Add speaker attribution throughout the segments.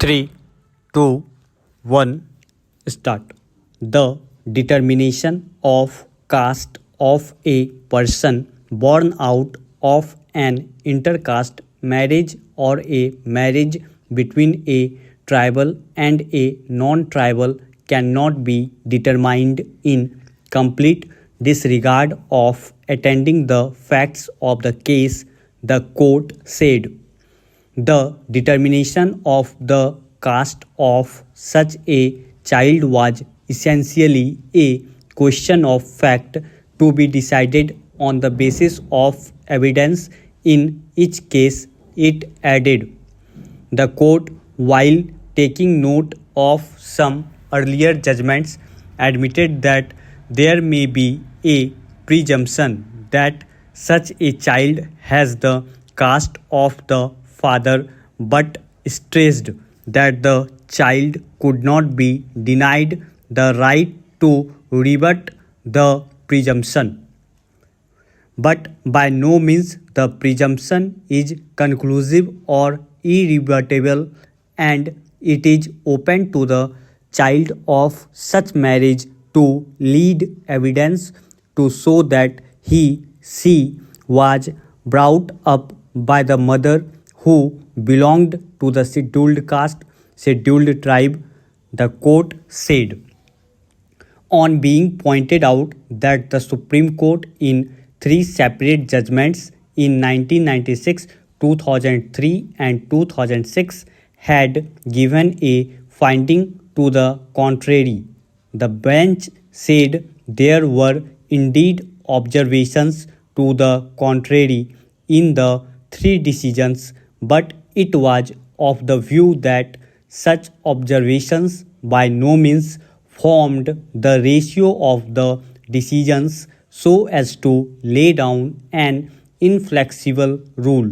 Speaker 1: 3, 2, 1, start. The determination of caste of a person born out of an intercaste marriage or a marriage between a tribal and a non-tribal cannot be determined in complete disregard of attending the facts of the case, the court said. The determination of the caste of such a child was essentially a question of fact to be decided on the basis of evidence in each case, it added. The court, while taking note of some earlier judgments, admitted that there may be a presumption that such a child has the caste of the father, but stressed that the child could not be denied the right to rebut the presumption. But by no means the presumption is conclusive or irrebuttable, and it is open to the child of such marriage to lead evidence to show that she was brought up by the mother who belonged to the scheduled caste, scheduled tribe, the court said. On being pointed out that the Supreme Court in three separate judgments in 1996, 2003 and 2006 had given a finding to the contrary. The bench said there were indeed observations to the contrary in the three decisions, but it was of the view that such observations by no means formed the ratio of the decisions so as to lay down an inflexible rule.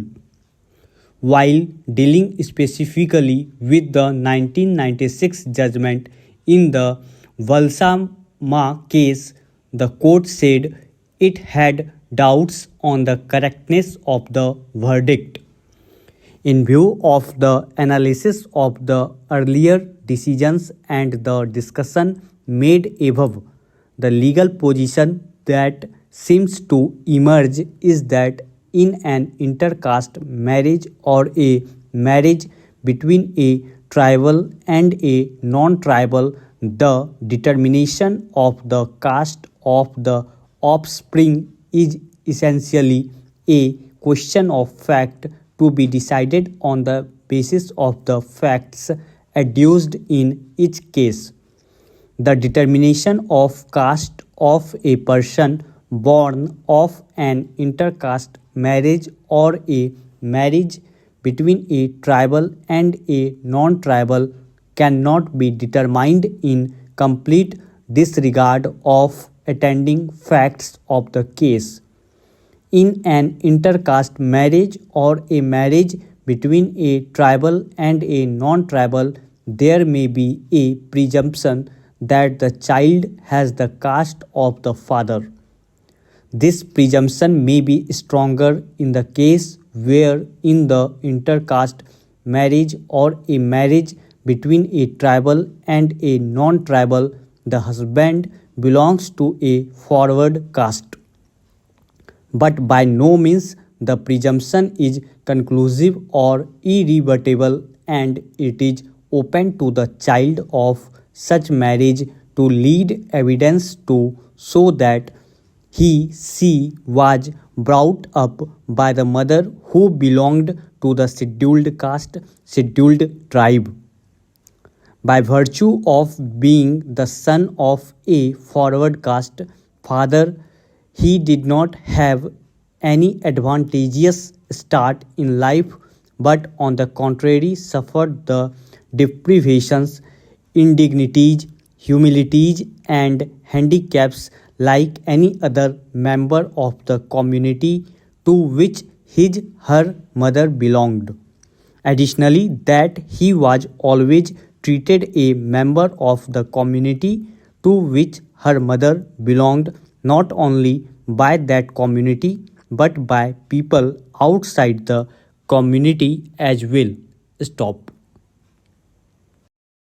Speaker 1: While dealing specifically with the 1996 judgment in the Valsama case, the court said it had doubts on the correctness of the verdict. In view of the analysis of the earlier decisions and the discussion made above, the legal position that seems to emerge is that in an intercaste marriage or a marriage between a tribal and a non-tribal, the determination of the caste of the offspring is essentially a question of fact to be decided on the basis of the facts adduced in each case. The determination of caste of a person born of an intercaste marriage or a marriage between a tribal and a non-tribal cannot be determined in complete disregard of attending facts of the case. In an intercaste marriage or a marriage between a tribal and a non-tribal, there may be a presumption that the child has the caste of the father. This presumption may be stronger in the case where in the intercaste marriage or a marriage between a tribal and a non-tribal, the husband belongs to a forward caste. But by no means the presumption is conclusive or irrebuttable, and it is open to the child of such marriage to lead evidence to show that she was brought up by the mother who belonged to the scheduled caste, scheduled tribe. By virtue of being the son of a forward caste father, he did not have any advantageous start in life, but on the contrary suffered the deprivations, indignities, humilities, and handicaps like any other member of the community to which her mother belonged. Additionally, that he was always treated a member of the community to which her mother belonged not only by that community but by people outside the community as well. Stop.